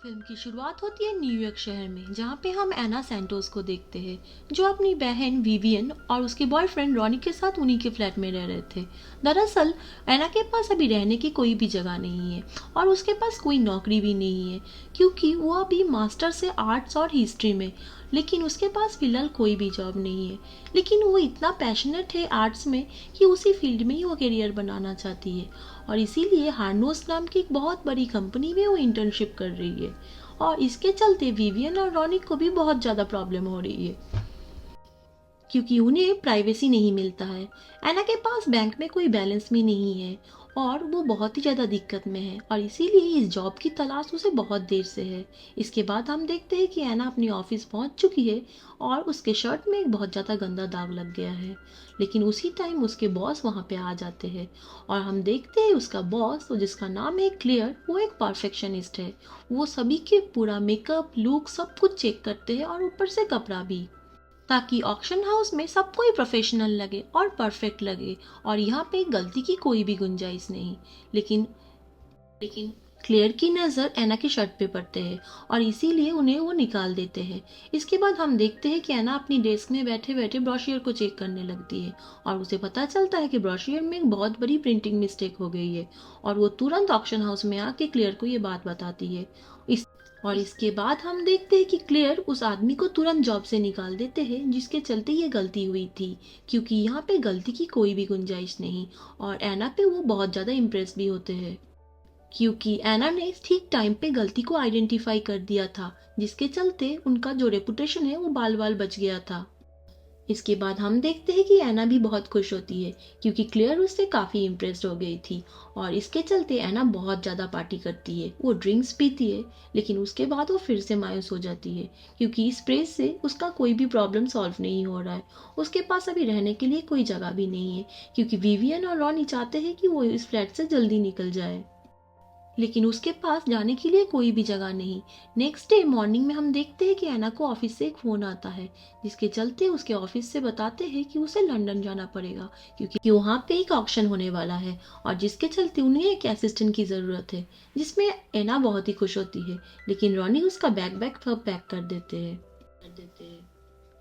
Film की शुरुआत होती है न्यूयॉर्क शहर में, जहाँ पे हम एना सैंटोस को देखते हैं, जो अपनी बहन विवियन और उसके बॉयफ्रेंड रॉनी के साथ उन्हीं के फ्लैट में रह रहे थे। दरअसल एना के पास अभी रहने की कोई भी जगह नहीं है और उसके पास कोई नौकरी भी नहीं है, क्योंकि वो अभी मास्टर से आर्ट्स और हिस्ट्री में, लेकिन उसके पास फिलहाल कोई भी जॉब नहीं है। लेकिन वो इतना पैशनेट है आर्ट्स में कि उसी फील्ड में ही वो करियर बनाना चाहती है और इसीलिए हार्नोस नाम की एक बहुत बड़ी कंपनी में वो इंटर्नशिप कर रही है। और इसके चलते विवियन और रॉनी को भी बहुत ज़्यादा प्रॉब्लम हो रही है, क्योंकि उन्हें प्राइवेसी नहीं मिलता है। एना के पास बैंक में कोई बैलेंस भी नहीं है और वो बहुत ही ज़्यादा दिक्कत में है और इसीलिए इस जॉब की तलाश उसे बहुत देर से है। इसके बाद हम देखते हैं कि एना अपनी ऑफिस पहुंच चुकी है और उसके शर्ट में एक बहुत ज़्यादा गंदा दाग लग गया है। लेकिन उसी टाइम उसके बॉस वहाँ पे आ जाते हैं और हम देखते हैं उसका बॉस, जिसका नाम है क्लियर, वो एक परफेक्शनिस्ट है। वो सभी के पूरा मेकअप, लुक, सब कुछ चेक करते हैं और ऊपर से कपड़ा भी, ताकि ऑक्शन हाउस में सबको ही प्रोफेशनल लगे और परफेक्ट लगे और यहाँ पे गलती की कोई भी गुंजाइश नहीं। लेकिन लेकिन क्लेयर की नज़र एना की शर्ट पे पड़ते हैं और इसीलिए उन्हें वो निकाल देते हैं। इसके बाद हम देखते हैं कि एना अपनी डेस्क में बैठे बैठे ब्रोशियर को चेक करने लगती है और उसे पता चलता है कि ब्रोशियर में एक बहुत बड़ी प्रिंटिंग मिस्टेक हो गई है और वो तुरंत ऑक्शन हाउस में आके क्लियर को ये बात बताती है। इस और इसके बाद हम देखते हैं कि क्लेयर उस आदमी को तुरंत जॉब से निकाल देते हैं जिसके चलते ये गलती हुई थी, क्योंकि यहाँ पे गलती की कोई भी गुंजाइश नहीं। और एना पे वो बहुत ज़्यादा इम्प्रेस भी होते हैं, क्योंकि एना ने ठीक टाइम पे गलती को आइडेंटिफाई कर दिया था, जिसके चलते उनका जो रेपुटेशन है वो बाल बाल बच गया था। इसके बाद हम देखते हैं कि एना भी बहुत खुश होती है, क्योंकि क्लेयर उससे काफ़ी इम्प्रेस्ड हो गई थी और इसके चलते एना बहुत ज़्यादा पार्टी करती है, वो ड्रिंक्स पीती है। लेकिन उसके बाद वो फिर से मायूस हो जाती है, क्योंकि इस प्रेस से उसका कोई भी प्रॉब्लम सॉल्व नहीं हो रहा है। उसके पास अभी रहने के लिए कोई जगह भी नहीं है, क्योंकि विवियन और रॉनी चाहते हैं कि वो इस फ्लैट से जल्दी निकल जाए, लेकिन उसके पास जाने के लिए कोई भी जगह नहीं। नेक्स्ट डे मॉर्निंग में हम देखते हैं कि एना को ऑफिस से एक फ़ोन आता है, जिसके चलते उसके ऑफिस से बताते हैं कि उसे लंदन जाना पड़ेगा, क्योंकि वहाँ पे एक ऑक्शन होने वाला है और जिसके चलते उन्हें एक असिस्टेंट की ज़रूरत है, जिसमें एना बहुत ही खुश होती है। लेकिन रॉनी उसका बैग बैग सब पैक कर देते हैं।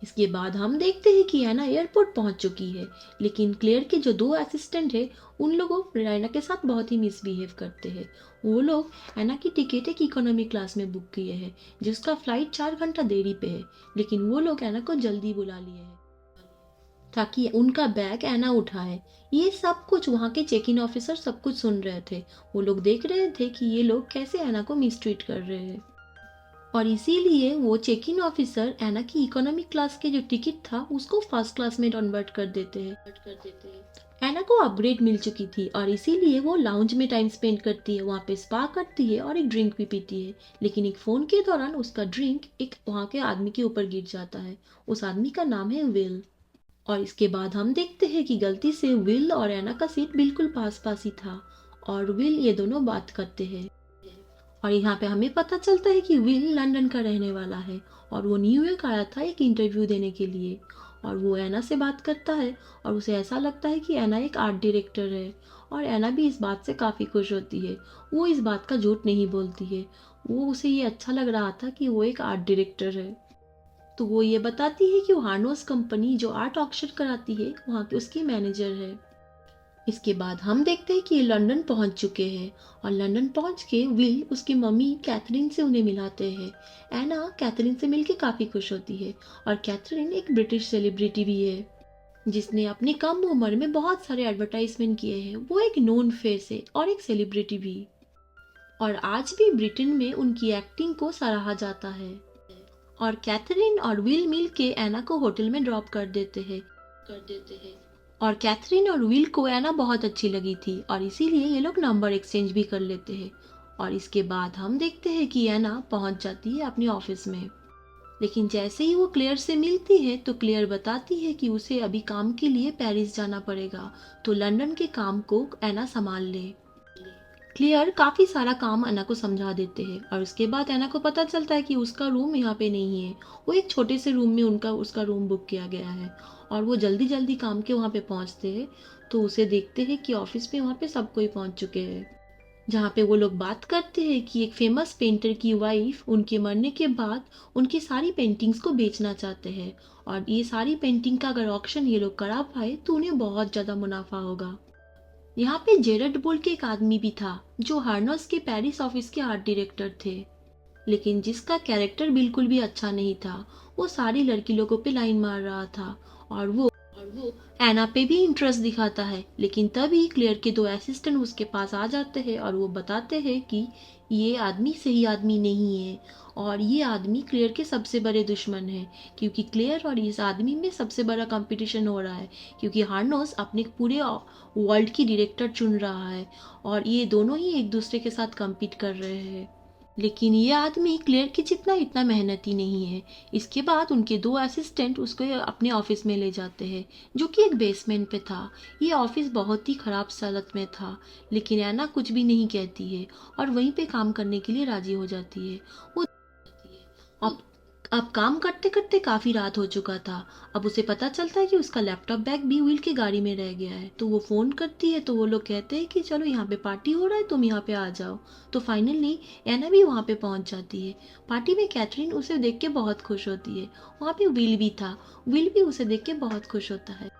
इसके बाद हम देखते हैं कि एना एयरपोर्ट पहुंच चुकी है, लेकिन क्लेयर के जो दो असिस्टेंट हैं उन लोगों एना के साथ बहुत ही मिसबिहेव करते हैं। वो लोग एना की टिकट एक इकोनॉमी क्लास में बुक किए हैं, जिसका फ्लाइट 4 घंटा देरी पे है, लेकिन वो लोग एना को जल्दी बुला लिए हैं ताकि उनका बैग एना उठाए। ये सब कुछ वहाँ के चेक इन ऑफिसर सब कुछ सुन रहे थे। वो लोग देख रहे थे कि ये लोग कैसे एना को मिसट्रीट कर रहे हैं और इसीलिए वो चेक इन ऑफिसर एना की इकोनॉमिक क्लास के जो टिकट था उसको फर्स्ट क्लास में कन्वर्ट कर देते हैं। एना को अपग्रेड मिल चुकी थी और इसीलिए वो लाउंज में टाइम स्पेंड करती है, वहाँ पे स्पा करती है और एक ड्रिंक भी पीती है। लेकिन एक फ़ोन के दौरान उसका ड्रिंक एक वहाँ के आदमी के ऊपर गिर जाता है। उस आदमी का नाम है विल। और इसके बाद हम देखते हैं कि गलती से विल और एना का सीट बिल्कुल पास पास ही था और विल ये दोनों बात करते हैं और यहाँ पे हमें पता चलता है कि विल लंदन का रहने वाला है और वो न्यूयॉर्क आया था एक इंटरव्यू देने के लिए। और वो एना से बात करता है और उसे ऐसा लगता है कि एना एक आर्ट डायरेक्टर है और एना भी इस बात से काफ़ी खुश होती है। वो इस बात का झूठ नहीं बोलती है, वो उसे ये अच्छा लग रहा था कि वो एक आर्ट डायरेक्टर है। तो वो ये बताती है कि वो हार्नोस कंपनी जो आर्ट ऑक्शन कराती है वहाँ की उसकी मैनेजर है। इसके बाद हम देखते हैं कि ये लंदन पहुंच चुके हैं और लंदन पहुंच के विल उसकी मम्मी कैथरीन से उन्हें मिलाते हैं। एना कैथरीन से मिलके काफ़ी खुश होती है और कैथरीन एक ब्रिटिश सेलिब्रिटी भी है, जिसने अपनी कम उम्र में बहुत सारे एडवर्टाइजमेंट किए हैं। वो एक नोन फेस है और एक सेलिब्रिटी भी, और आज भी ब्रिटेन में उनकी एक्टिंग को सराहा जाता है। और कैथरीन और विल मिल के एना को होटल में ड्रॉप कर देते हैं। और कैथरीन और विल को एना बहुत अच्छी लगी थी और इसीलिए ये लोग नंबर एक्सचेंज भी कर लेते हैं। और इसके बाद हम देखते हैं कि एना पहुंच जाती है अपनी ऑफिस में। लेकिन जैसे ही वो क्लेयर से मिलती है तो क्लेयर बताती है कि उसे अभी काम के लिए पेरिस जाना पड़ेगा, तो लंदन के काम को एना संभाल ले। क्लियर काफ़ी सारा काम एना को समझा देते हैं और उसके बाद एना को पता चलता है कि उसका रूम यहाँ पे नहीं है। वो एक छोटे से रूम में उसका रूम बुक किया गया है और वो जल्दी जल्दी काम के वहाँ पे पहुँचते हैं तो उसे देखते हैं कि ऑफिस में वहाँ पे सब कोई पहुँच चुके हैं। जहाँ पे वो लोग बात करते हैं कि एक फेमस पेंटर की वाइफ उनके मरने के बाद उनकी सारी पेंटिंग्स को बेचना चाहते हैं, और ये सारी पेंटिंग का अगर ऑक्शन ये लोग करा पाए तो उन्हें बहुत ज़्यादा मुनाफा होगा। यहाँ पे जेरड बोल के एक आदमी भी था जो हार्नोस के पेरिस ऑफिस के आर्ट डायरेक्टर थे, लेकिन जिसका कैरेक्टर बिल्कुल भी अच्छा नहीं था। वो सारी लड़की लोगों पे लाइन मार रहा था, और वो एना पे भी इंटरेस्ट दिखाता है। लेकिन तभी क्लेयर के दो असिस्टेंट उसके पास आ जाते हैं और वो बताते हैं कि ये आदमी सही आदमी नहीं है, और ये आदमी क्लेयर के सबसे बड़े दुश्मन है, क्योंकि क्लेयर और इस आदमी में सबसे बड़ा कंपटीशन हो रहा है, क्योंकि हार्नोस अपने पूरे वर्ल्ड की डायरेक्टर चुन रहा है और ये दोनों ही एक दूसरे के साथ compete कर रहे हैं। लेकिन ये आदमी क्लेयर के जितना इतना मेहनती नहीं है। इसके बाद उनके दो असिस्टेंट उसको अपने ऑफिस में ले जाते हैं, जो कि एक बेसमेंट पे था। ये ऑफिस बहुत ही खराब हालत में था, लेकिन एना कुछ भी नहीं कहती है और वहीं पे काम करने के लिए राजी हो जाती है। वो अब अब काम करते करते काफी रात हो चुका था। अब उसे पता चलता है कि उसका लैपटॉप बैग भी व्हील की गाड़ी में रह गया है, तो वो फोन करती है। तो वो लोग कहते हैं कि चलो यहाँ पे पार्टी हो रहा है, तुम यहाँ पे आ जाओ। तो फाइनली एना भी वहाँ पे पहुँच जाती है। पार्टी में कैथरीन उसे देख के बहुत खुश होती है। वहाँ पे विल भी था। विल भी उसे देख के बहुत खुश होता है।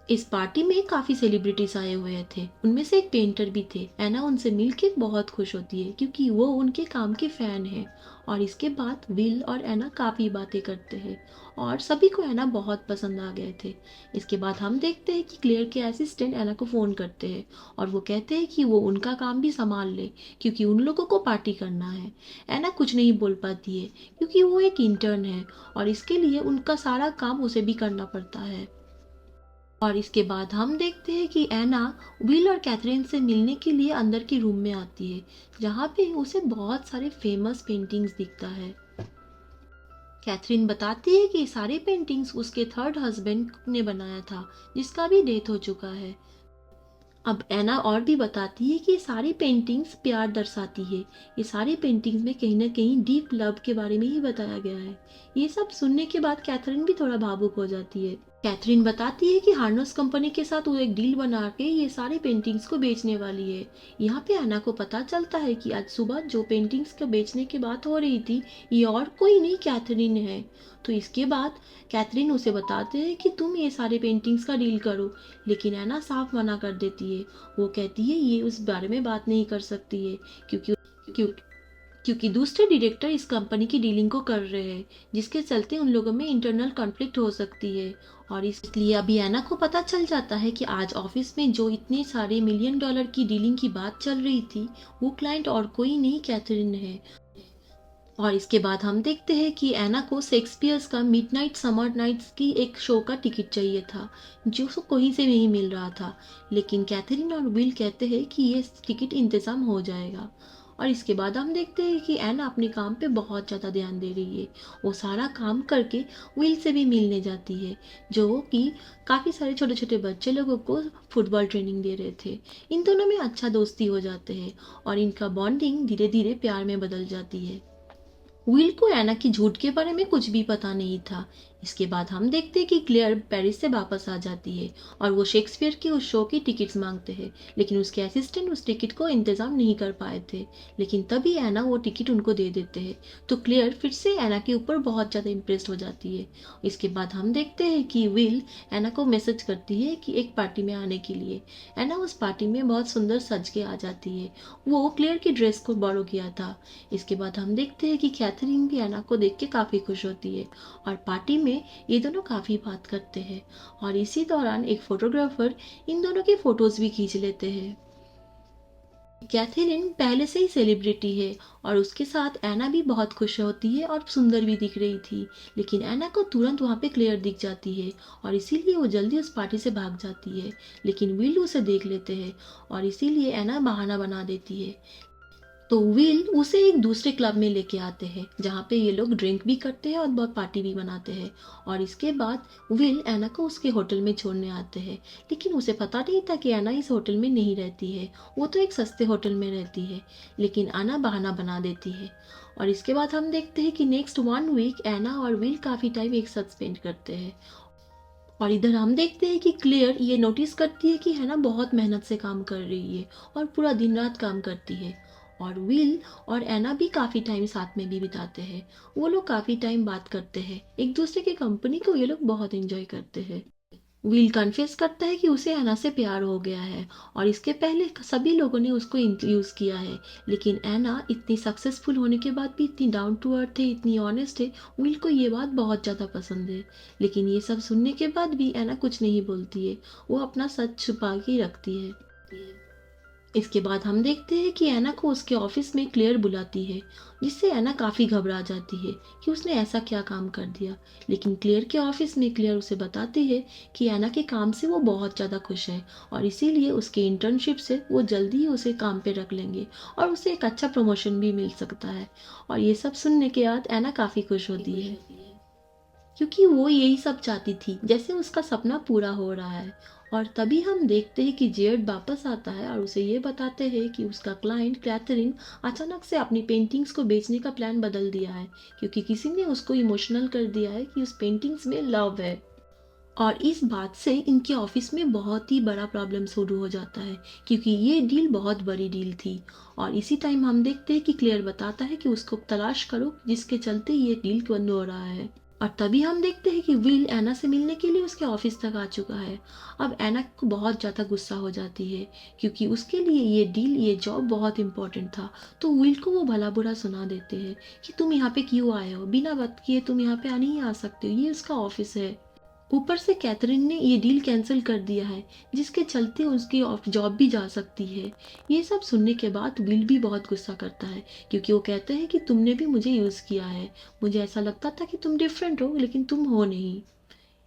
इस पार्टी में काफी सेलिब्रिटीज आए हुए थे, उनमें से एक पेंटर भी थे। एना उनसे मिलके बहुत खुश होती है क्योंकि वो उनके काम के फैन है। और इसके बाद विल और एना काफी बातें करते हैं और सभी को एना बहुत पसंद आ गए थे। इसके बाद हम देखते हैं कि क्लेयर के असिस्टेंट एना को फोन करते हैं और वो कहते हैं कि वो उनका काम भी संभाल ले, क्योंकि उन लोगों को पार्टी करना है। एना कुछ नहीं बोल पाती है क्योंकि वो एक इंटर्न है और इसके लिए उनका सारा काम उसे भी करना पड़ता है। और इसके बाद हम देखते हैं कि एना विल और कैथरीन से मिलने के लिए अंदर के रूम में आती है, जहाँ पे उसे बहुत सारे फेमस पेंटिंग्स दिखता है। कैथरीन बताती है कि सारे पेंटिंग्स उसके थर्ड हस्बैंड ने बनाया था, जिसका भी डेथ हो चुका है। अब एना और भी बताती है कि ये सारी पेंटिंग्स प्यार दर्शाती है। ये सारी पेंटिंग्स में कहीं ना कहीं डीप लव के बारे में ही बताया गया है। ये सब सुनने के बाद कैथरीन भी थोड़ा भावुक हो जाती है। कैथरीन बताती है कि हार्नोस कंपनी के साथ वो एक डील बना के ये सारी पेंटिंग्स को बेचने वाली है। यहाँ पे एना को पता चलता है कि आज सुबह जो पेंटिंग्स को बेचने की बात हो रही थी, ये और कोई नहीं कैथरीन है। तो इसके बाद कैथरीन उसे बताते हैं कि तुम ये सारे पेंटिंग्स का डील करो, लेकिन एना साफ मना कर देती है। वो कहती है ये उस बारे में बात नहीं कर सकती है, क्योंकि क्यों क्योंकि दूसरे डायरेक्टर इस कंपनी की डीलिंग को कर रहे हैं, जिसके चलते उन लोगों में इंटरनल कॉन्फ्लिक्ट हो सकती है। और इसलिए अभी एना को पता चल जाता है कि आज ऑफिस में जो इतने सारे $1 मिलियन की डीलिंग की बात चल रही थी, वो क्लाइंट और कोई नहीं कैथरीन है। और इसके बाद हम देखते हैं कि एना को शेक्सपियर्स का मिडनाइट समर नाइट्स की एक शो का टिकट चाहिए था, जो उसको कहीं से नहीं मिल रहा था। लेकिन कैथरीन और विल कहते हैं कि ये टिकट इंतज़ाम हो जाएगा। और इसके बाद हम देखते हैं कि एना अपने काम पे बहुत ज़्यादा ध्यान दे रही है। वो सारा काम करके विल से भी मिलने जाती है, जो कि काफ़ी सारे छोटे छोटे बच्चे लोगों को फुटबॉल ट्रेनिंग दे रहे थे। इन दोनों में अच्छा दोस्ती हो जाते हैं और इनका बॉन्डिंग धीरे धीरे प्यार में बदल जाती है। विल को एना की झूठ के बारे में कुछ भी पता नहीं था। इसके बाद हम देखते हैं कि क्लेयर पेरिस से वापस आ जाती है और वो शेक्सपियर के उस शो की टिकट्स मांगते हैं, लेकिन उसके असिस्टेंट उस टिकट को इंतजाम नहीं कर पाए थे। लेकिन तभी एना वो टिकट उनको दे देते हैं, तो क्लेयर फिर से एना के ऊपर बहुत ज़्यादा इम्प्रेस्ड हो जाती है। इसके बाद हम देखते हैं कि विल एना को मैसेज करती है कि एक पार्टी में आने के लिए। एना उस पार्टी में बहुत सुंदर सज के आ जाती है। वो क्लेयर की ड्रेस को बोरो किया था। इसके बाद हम देखते हैं कि कैथरीन भी एना को देख के काफ़ी खुश होती है और पार्टी में ये दोनों काफ़ी बात करते हैं। और इसी दौरान एक फोटोग्राफर इन दोनों के फोटोज भी खींच लेते हैं। कैथरीन पहले से ही सेलिब्रिटी है और उसके साथ एना भी बहुत खुश होती है और सुंदर भी दिख रही थी। लेकिन एना को तुरंत वहाँ पे क्लेयर दिख जाती है और इसीलिए वो जल्दी उस पार्टी से भाग जाती है। लेकिन विल उसे देख लेते हैं और इसीलिए एना बहाना बना देती है। तो विल उसे एक दूसरे क्लब में लेके आते हैं, जहाँ पे ये लोग ड्रिंक भी करते हैं और बहुत पार्टी भी मनाते हैं। और इसके बाद विल एना को उसके होटल में छोड़ने आते हैं, लेकिन उसे पता नहीं था कि एना इस होटल में नहीं रहती है। वो तो एक सस्ते होटल में रहती है, लेकिन एना बहाना बना देती है। और इसके बाद हम देखते हैं कि नेक्स्ट 1 वीक एना और विल काफ़ी टाइम एक साथ स्पेंड करते हैं। और इधर हम देखते हैं कि क्लेयर ये नोटिस करती है कि है ना बहुत मेहनत से काम कर रही है और पूरा दिन रात काम करती है। और विल और एना भी काफ़ी टाइम साथ में भी बिताते हैं। वो लोग काफ़ी टाइम बात करते हैं, एक दूसरे की कंपनी को ये लोग बहुत एंजॉय करते हैं। विल कन्फेस करता है कि उसे एना से प्यार हो गया है और इसके पहले सभी लोगों ने उसको इंट्रोड्यूस किया है, लेकिन एना इतनी सक्सेसफुल होने के बाद भी इतनी डाउन टू अर्थ है, इतनी ऑनेस्ट है। विल को ये बात बहुत ज़्यादा पसंद है, लेकिन ये सब सुनने के बाद भी एना कुछ नहीं बोलती है। वो अपना सच छुपा के रखती है। इसके बाद हम देखते हैं कि एना को उसके ऑफिस में क्लेयर बुलाती है, जिससे एना काफ़ी घबरा जाती है कि उसने ऐसा क्या काम कर दिया। लेकिन क्लेयर के ऑफिस में क्लेयर उसे बताती है कि एना के काम से वो बहुत ज़्यादा खुश है और इसीलिए उसके इंटर्नशिप से वो जल्दी ही उसे काम पे रख लेंगे और उसे एक अच्छा प्रमोशन भी मिल सकता है। और ये सब सुनने के बाद एना काफ़ी खुश होती है, क्योंकि वो यही सब चाहती थी, जैसे उसका सपना पूरा हो रहा है। और तभी हम देखते हैं कि जेड वापस आता है और उसे ये बताते हैं कि उसका क्लाइंट कैथरीन अचानक से अपनी पेंटिंग्स को बेचने का प्लान बदल दिया है, क्योंकि किसी ने उसको इमोशनल कर दिया है कि उस पेंटिंग्स में लव है। और इस बात से इनके ऑफिस में बहुत ही बड़ा प्रॉब्लम शुरू हो जाता है, क्योंकि ये डील बहुत बड़ी डील थी। और इसी टाइम हम देखते हैं कि क्लेयर बताता है कि उसको तलाश करो, जिसके चलते ये डील बंद हो रहा है। और तभी हम देखते हैं कि विल एना से मिलने के लिए उसके ऑफिस तक आ चुका है। अब एना को बहुत ज़्यादा गुस्सा हो जाती है, क्योंकि उसके लिए ये डील, ये जॉब बहुत इंपॉर्टेंट था। तो विल को वो भला बुरा सुना देते हैं कि तुम यहाँ पे क्यों आए हो, बिना बात किए तुम यहाँ पे नहीं आ सकते हो, ये उसका ऑफिस है। ऊपर से कैथरीन ने ये डील कैंसिल कर दिया है, जिसके चलते उसकी जॉब भी जा सकती है। ये सब सुनने के बाद विल भी बहुत गुस्सा करता है, क्योंकि वो कहते हैं कि तुमने भी मुझे यूज़ किया है, मुझे ऐसा लगता था कि तुम डिफरेंट हो, लेकिन तुम हो नहीं।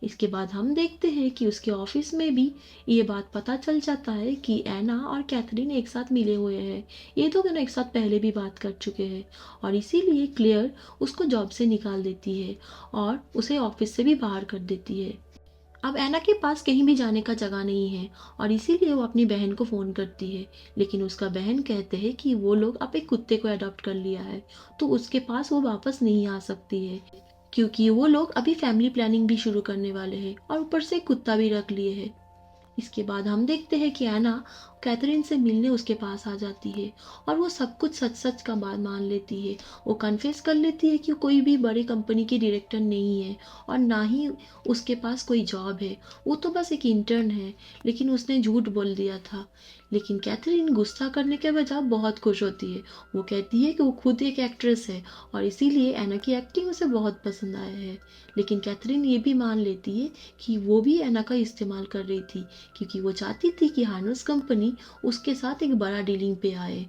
इसके बाद हम देखते हैं कि उसके ऑफिस में भी ये बात पता चल जाता है कि एना और कैथरीन एक साथ मिले हुए हैं। ये दोनों एक साथ पहले भी बात कर चुके हैं और इसीलिए क्लेयर उसको जॉब से निकाल देती है और उसे ऑफिस से भी बाहर कर देती है। अब एना के पास कहीं भी जाने का जगह नहीं है और इसीलिए वो अपनी बहन को फ़ोन करती है, लेकिन उसका बहन कहते हैं कि वो लोग अब एक कुत्ते को अडॉप्ट कर लिया है, तो उसके पास वो वापस नहीं आ सकती है, क्योंकि वो लोग अभी फैमिली प्लानिंग भी शुरू करने वाले हैं और ऊपर से कुत्ता भी रख लिए हैं। इसके बाद हम देखते हैं कि एना कैथरीन से मिलने उसके पास आ जाती है और वो सब कुछ सच सच का बात मान लेती है। वो कन्फेस कर लेती है कि कोई भी बड़ी कंपनी की डायरेक्टर नहीं है और ना ही उसके पास कोई जॉब है, वो तो बस एक इंटर्न है, लेकिन उसने झूठ बोल दिया था। लेकिन कैथरीन गुस्सा करने के बजाय बहुत खुश होती है। वो कहती है कि वो खुद एक एक्ट्रेस है और इसीलिए एना की एक्टिंग उसे बहुत पसंद आया है। लेकिन कैथरीन ये भी मान लेती है कि वो भी एना का इस्तेमाल कर रही थी, क्योंकि वो चाहती थी कि हार्नस कंपनी उसके साथ एक बड़ा डीलिंग पे आए।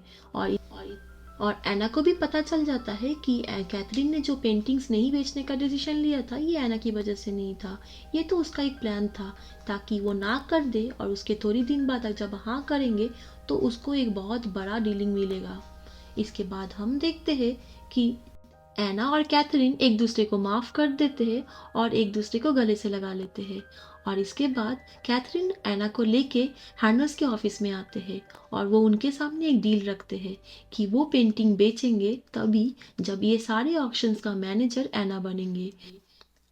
और एना को भी पता चल जाता है कि कैथरीन ने जो पेंटिंग्स नहीं बेचने का डिसीजन लिया था, ये एना की वजह से नहीं था, ये तो उसका एक प्लान था, ताकि वो ना कर दे और उसके थोड़ी दिन बाद जब हाँ करेंगे तो उसको एक बहुत बड़ा डीलिंग मिलेगा। इसके बाद हम देखते हैं कि एना और कैथरीन एक दूसरे को माफ़ कर देते हैं और एक दूसरे को गले से लगा लेते हैं। और इसके बाद कैथरीन एना को लेके हार्नस के ऑफिस में आते हैं और वो उनके सामने एक डील रखते हैं कि वो पेंटिंग बेचेंगे तभी जब ये सारे ऑक्शंस का मैनेजर एना बनेंगे।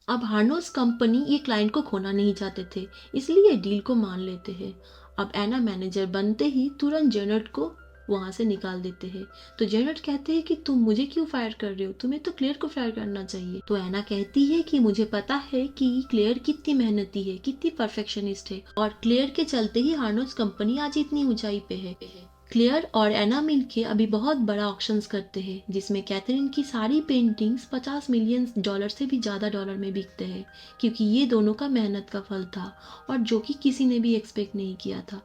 अब हार्नोस कंपनी ये क्लाइंट को खोना नहीं चाहते थे, इसलिए डील को मान लेते हैं। अब एना मैनेजर बनते ही तुरंत जेनट को वहाँ से निकाल देते हैं। तो जेनट कहते हैं कि तुम मुझे क्यों फायर कर रहे हो, तुम्हें तो क्लेयर को फायर करना चाहिए। तो एना कहती है कि मुझे पता है कि क्लेयर कितनी मेहनती है, कितनी परफेक्शनिस्ट है, और क्लेयर के चलते ही हार्नोस कंपनी आज इतनी ऊंचाई पे है। क्लेयर और एना मिलके अभी बहुत बड़ा ऑक्शंस करते हैं, जिसमें कैथरीन की सारी पेंटिंग्स 50 मिलियन डॉलर से भी ज़्यादा डॉलर में बिकते हैं, क्योंकि ये दोनों का मेहनत का फल था और जो कि किसी ने भी एक्सपेक्ट नहीं किया था।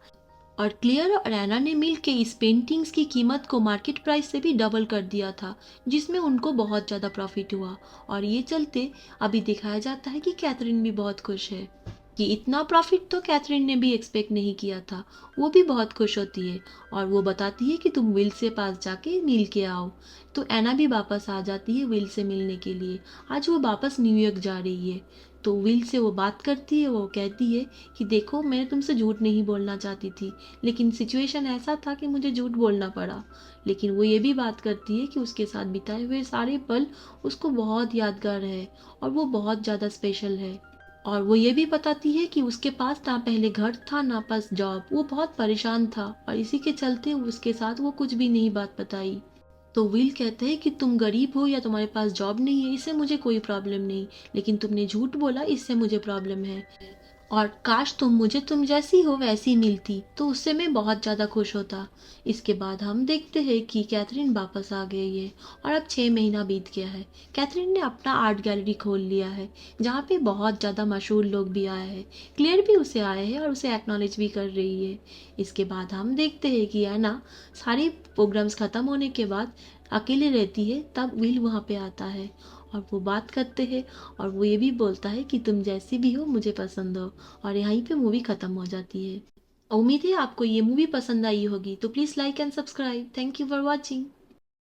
और क्लेयर और एना ने मिलके इस पेंटिंग्स की कीमत को मार्केट प्राइस से भी डबल कर दिया था, जिसमें उनको बहुत ज़्यादा प्रॉफिट हुआ। और ये चलते अभी दिखाया जाता है कि कैथरीन भी बहुत खुश है, कि इतना प्रॉफिट तो कैथरीन ने भी एक्सपेक्ट नहीं किया था। वो भी बहुत खुश होती है और वो बताती है कि तुम विल से पास जाके मिल के आओ। तो एना भी वापस आ जाती है विल से मिलने के लिए। आज वो वापस न्यूयॉर्क जा रही है, तो विल से वो बात करती है। वो कहती है कि देखो, मैंने तुमसे झूठ नहीं बोलना चाहती थी, लेकिन सिचुएशन ऐसा था कि मुझे झूठ बोलना पड़ा। लेकिन वो ये भी बात करती है कि उसके साथ बिताए हुए सारे पल उसको बहुत यादगार है और वो बहुत ज़्यादा स्पेशल है। और वो ये भी बताती है कि उसके पास ना पहले घर था ना पास जॉब, वो बहुत परेशान था और इसी के चलते उसके साथ वो कुछ भी नहीं बात बताई। तो विल कहते हैं कि तुम गरीब हो या तुम्हारे पास जॉब नहीं है, इससे मुझे कोई प्रॉब्लम नहीं, लेकिन तुमने झूठ बोला, इससे मुझे प्रॉब्लम है। और काश तुम मुझे तुम जैसी हो वैसी मिलती तो उससे मैं बहुत ज़्यादा खुश होता। इसके बाद हम देखते हैं कि कैथरीन वापस आ गई है और अब 6 महीना बीत गया है। कैथरीन ने अपना आर्ट गैलरी खोल लिया है जहाँ पे बहुत ज़्यादा मशहूर लोग भी आए हैं। क्लेयर भी उसे आए हैं और उसे एक्नॉलेज भी कर रही है। इसके बाद हम देखते हैं कि ऐना सारी प्रोग्राम्स ख़त्म होने के बाद अकेले रहती है, तब विल वहाँ पे आता है और वो बात करते हैं और वो ये भी बोलता है कि तुम जैसी भी हो मुझे पसंद हो। और यहीं पे मूवी खत्म हो जाती है। उम्मीद है आपको ये मूवी पसंद आई होगी, तो please like and subscribe. Thank you for watching.